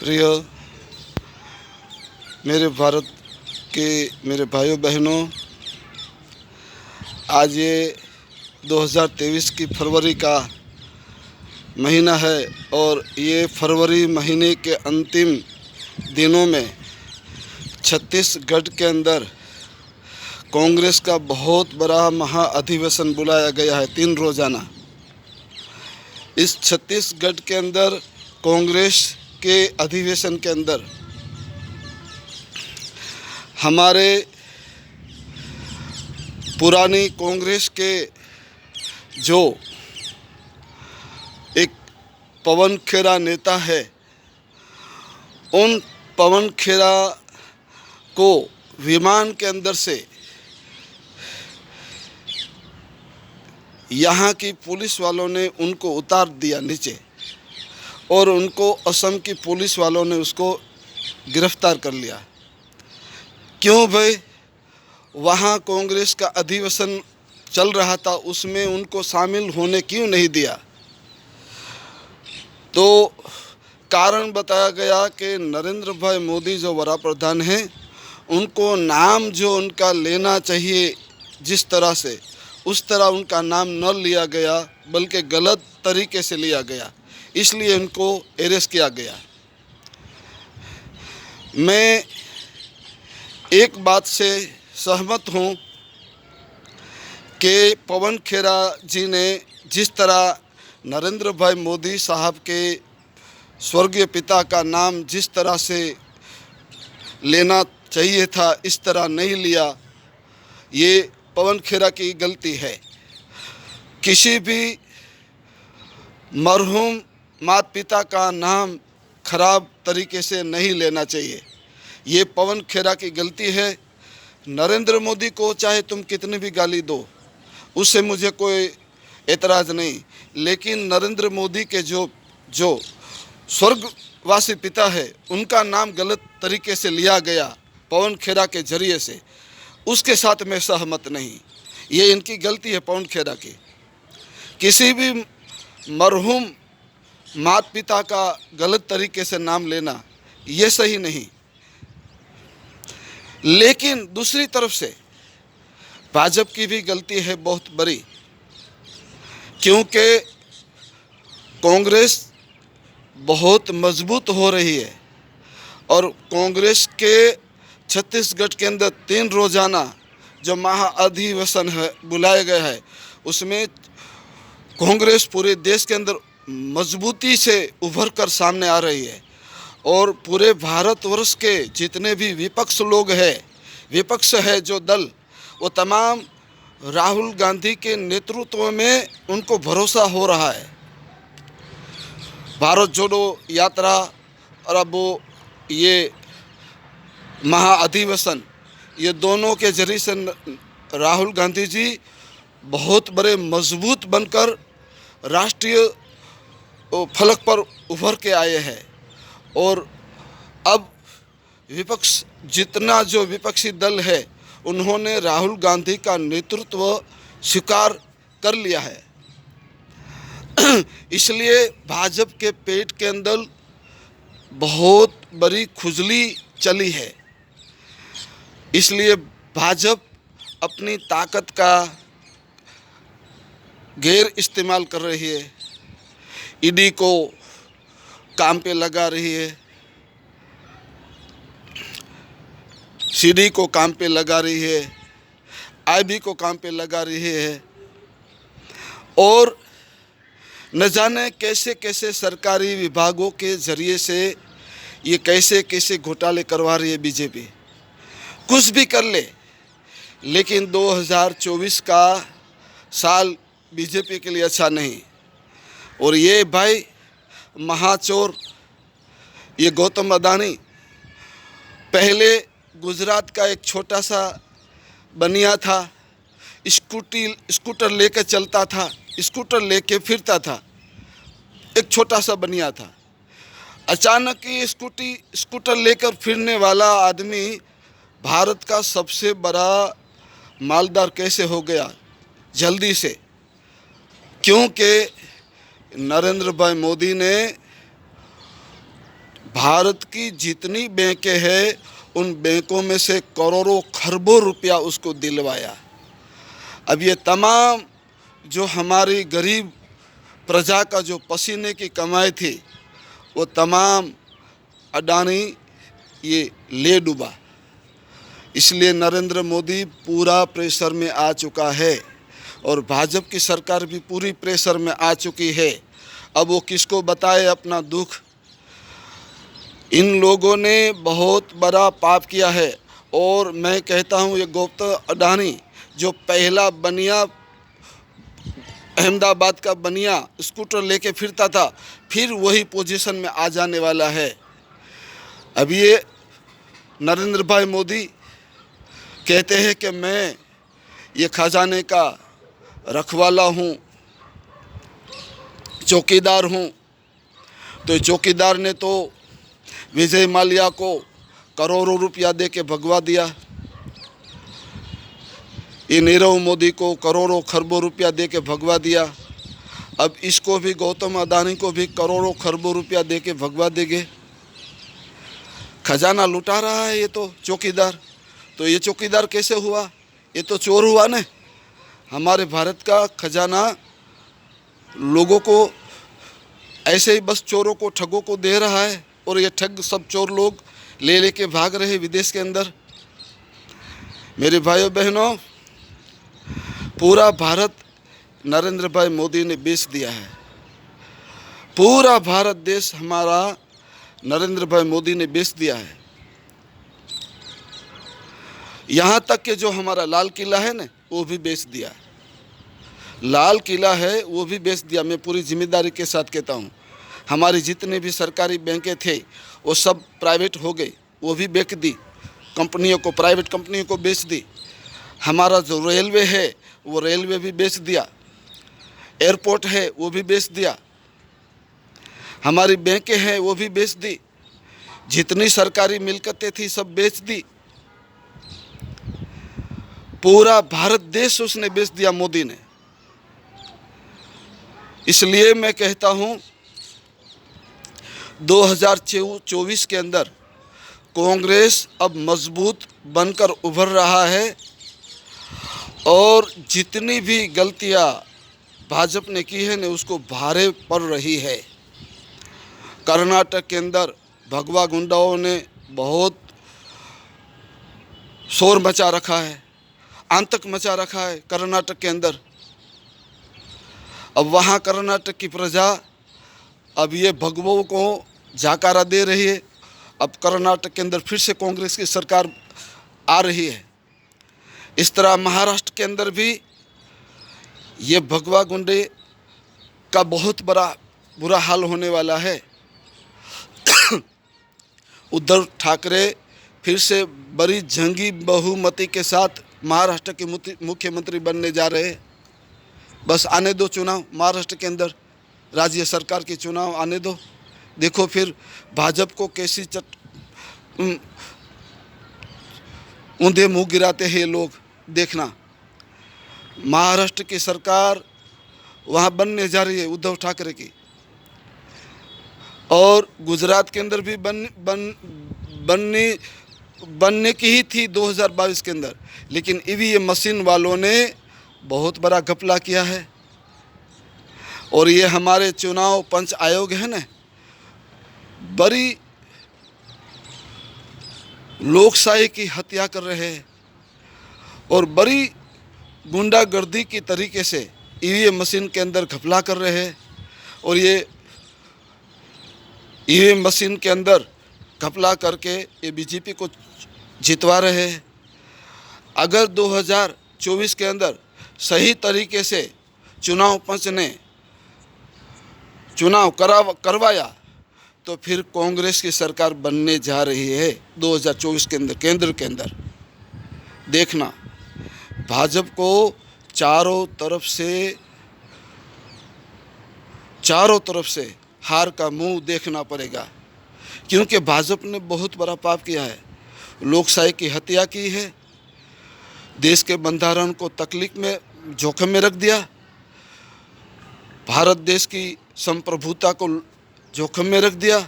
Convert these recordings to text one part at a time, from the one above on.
प्रिय मेरे भारत के मेरे भाइयों बहनों, आज ये 2023 की फरवरी का महीना है और ये फरवरी महीने के अंतिम दिनों में छत्तीसगढ़ के अंदर कांग्रेस का बहुत बड़ा महाअधिवेशन बुलाया गया है, 3 रोज़ाना। इस छत्तीसगढ़ के अंदर कांग्रेस के अधिवेशन के अंदर हमारे पुरानी कांग्रेस के जो एक पवन खेरा नेता है, उन पवन खेरा को विमान के अंदर से यहाँ की पुलिस वालों ने उनको उतार दिया नीचे और उनको असम की पुलिस वालों ने उसको गिरफ्तार कर लिया। क्यों भाई? वहाँ कांग्रेस का अधिवेशन चल रहा था, उसमें उनको शामिल होने क्यों नहीं दिया? तो कारण बताया गया कि नरेंद्र भाई मोदी जो वड़ा प्रधान हैं, उनको नाम जो उनका लेना चाहिए जिस तरह से, उस तरह उनका नाम न लिया गया, बल्कि गलत तरीके से लिया गया, इसलिए उनको अरेस्ट किया गया। मैं एक बात से सहमत हूँ कि पवन खेरा जी ने जिस तरह नरेंद्र भाई मोदी साहब के स्वर्गीय पिता का नाम जिस तरह से लेना चाहिए था, इस तरह नहीं लिया, ये पवन खेरा की गलती है। किसी भी मरहूम माता पिता का नाम खराब तरीके से नहीं लेना चाहिए, ये पवन खेरा की गलती है। नरेंद्र मोदी को चाहे तुम कितनी भी गाली दो, उससे मुझे कोई एतराज़ नहीं, लेकिन नरेंद्र मोदी के जो स्वर्गवासी पिता है, उनका नाम गलत तरीके से लिया गया पवन खेरा के जरिए से, उसके साथ मैं सहमत नहीं। ये इनकी गलती है पवन खेरा की। किसी भी मरहूम माता पिता का गलत तरीके से नाम लेना ये सही नहीं। लेकिन दूसरी तरफ से भाजपा की भी गलती है बहुत बड़ी, क्योंकि कांग्रेस बहुत मजबूत हो रही है और कांग्रेस के छत्तीसगढ़ के अंदर 3 रोज़ाना जो महाअधिवेशन है बुलाया गया है, उसमें कांग्रेस पूरे देश के अंदर मजबूती से उभर कर सामने आ रही है और पूरे भारतवर्ष के जितने भी विपक्ष है जो दल, वो तमाम राहुल गांधी के नेतृत्व में उनको भरोसा हो रहा है। भारत जोड़ो यात्रा और अब वो ये महाअधिवेशन, ये दोनों के जरिए से राहुल गांधी जी बहुत बड़े मजबूत बनकर राष्ट्रीय फलक पर उभर के आए हैं और अब विपक्ष जितना जो विपक्षी दल है, उन्होंने राहुल गांधी का नेतृत्व स्वीकार कर लिया है। इसलिए भाजपा के पेट के अंदर बहुत बड़ी खुजली चली है। इसलिए भाजपा अपनी ताकत का गैर इस्तेमाल कर रही है, ईडी को काम पे लगा रही है, सीडी को काम पे लगा रही है, आईबी को काम पे लगा रही है और न जाने कैसे कैसे सरकारी विभागों के ज़रिए से ये कैसे कैसे घोटाले करवा रही है बीजेपी। कुछ भी कर ले, लेकिन 2024 का साल बीजेपी के लिए अच्छा नहीं। और ये भाई महाचोर, ये गौतम अदानी पहले गुजरात का एक छोटा सा बनिया था, स्कूटर लेकर चलता था, स्कूटर लेके फिरता था, एक छोटा सा बनिया था। अचानक ही स्कूटर लेकर फिरने वाला आदमी भारत का सबसे बड़ा मालदार कैसे हो गया जल्दी से? क्योंकि नरेंद्र भाई मोदी ने भारत की जितनी बैंकें हैं उन बैंकों में से करोड़ों खरबों रुपया उसको दिलवाया। अब ये तमाम जो हमारी गरीब प्रजा का जो पसीने की कमाई थी वो तमाम अडानी ये ले डूबा। इसलिए नरेंद्र मोदी पूरा प्रेशर में आ चुका है और भाजपा की सरकार भी पूरी प्रेशर में आ चुकी है। अब वो किसको बताए अपना दुख। इन लोगों ने बहुत बड़ा पाप किया है और मैं कहता हूँ ये गौतम अडानी जो पहला बनिया अहमदाबाद का बनिया स्कूटर लेके फिरता था फिर वही पोजीशन में आ जाने वाला है। अब ये नरेंद्र भाई मोदी कहते हैं कि मैं ये खजाने का रखवाला हूँ, चौकीदार हूँ। तो चौकीदार ने तो विजय माल्या को करोड़ों रुपया दे के भगवा दिया, ये नीरव मोदी को करोड़ों खरबों रुपया दे के भगवा दिया। अब इसको भी गौतम अडानी को भी करोड़ों खरबों रुपया दे के भगवा देंगे। खजाना लुटा रहा है ये तो चौकीदार। तो ये चौकीदार कैसे हुआ? ये तो चोर हुआ ना। हमारे भारत का खजाना लोगों को ऐसे ही बस चोरों को ठगों को दे रहा है और ये ठग सब चोर लोग ले लेके भाग रहे विदेश के अंदर। मेरे भाइयों बहनों, पूरा भारत नरेंद्र भाई मोदी ने बेच दिया है। पूरा भारत देश हमारा नरेंद्र भाई मोदी ने बेच दिया है। यहाँ तक कि जो हमारा लाल किला है ना वो भी बेच दिया। लाल किला है वो भी बेच दिया। मैं पूरी जिम्मेदारी के साथ कहता हूँ, हमारी जितने भी सरकारी बैंकें थे वो सब प्राइवेट हो गई, वो भी बेच दी कंपनियों को, प्राइवेट कंपनियों को बेच दी। हमारा जो रेलवे है वो रेलवे भी बेच दिया, एयरपोर्ट है वो भी बेच दिया, हमारी बैंकें हैं वो भी बेच दी, जितनी सरकारी मिलकतें थी सब बेच दी। पूरा भारत देश उसने बेच दिया मोदी ने। इसलिए मैं कहता हूँ 2024 के अंदर कांग्रेस अब मजबूत बनकर उभर रहा है और जितनी भी गलतियां भाजपा ने की है ने उसको भारे पड़ रही है। कर्नाटक के अंदर भगवा गुंडाओं ने बहुत शोर मचा रखा है, आतंक मचा रखा है कर्नाटक के अंदर। अब वहाँ कर्नाटक की प्रजा अब ये भगवों को जाकारा दे रही है। अब कर्नाटक के अंदर फिर से कांग्रेस की सरकार आ रही है। इस तरह महाराष्ट्र के अंदर भी ये भगवा गुंडे का बहुत बड़ा बुरा हाल होने वाला है। उद्धव ठाकरे फिर से बड़ी जंगी बहुमति के साथ महाराष्ट्र के मुख्यमंत्री बनने जा रहे हैं। बस आने दो चुनाव, महाराष्ट्र के अंदर राज्य सरकार के चुनाव आने दो। देखो फिर भाजपा को कैसी ऊंधे मुंह गिराते हैं ये लोग। देखना महाराष्ट्र की सरकार वहाँ बनने जा रही है उद्धव ठाकरे की, और गुजरात के अंदर भी बनने की ही थी 2022 के अंदर। लेकिन ईवीएम मशीन वालों ने बहुत बड़ा घपला किया है और ये हमारे चुनाव पंच आयोग है ना, बड़ी लोकशाही की हत्या कर रहे हैं और बड़ी गुंडागर्दी की तरीके से ईवीएम मशीन के अंदर घपला कर रहे हैं। और ये ईवीएम मशीन के अंदर घपला करके ये बीजेपी को जितवा रहे हैं। अगर 2024 के अंदर सही तरीके से चुनाव पंच ने चुनाव करवाया तो फिर कांग्रेस की सरकार बनने जा रही है 2024 के अंदर केंद्र के अंदर। देखना भाजपा को चारों तरफ से हार का मुंह देखना पड़ेगा, क्योंकि भाजपा ने बहुत बड़ा पाप किया है, लोकशाही की हत्या की है, देश के बंधारण को तकलीफ में जोखिम में रख दिया, भारत देश की संप्रभुता को जोखिम में रख दिया,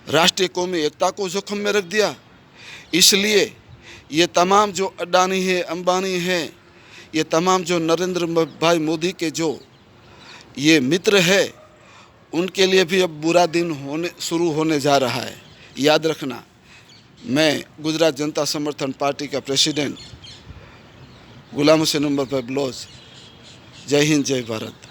राष्ट्रीय कौमी एकता को जोखिम में रख दिया। इसलिए ये तमाम जो अडानी है, अंबानी है, ये तमाम जो नरेंद्र भाई मोदी के जो ये मित्र है, उनके लिए भी अब बुरा दिन शुरू होने जा रहा है। याद रखना, मैं गुजरात जनता समर्थन पार्टी का प्रेसिडेंट गुलाम हुसैन नंबर 5 ब्लॉज। जय हिंद, जय भारत।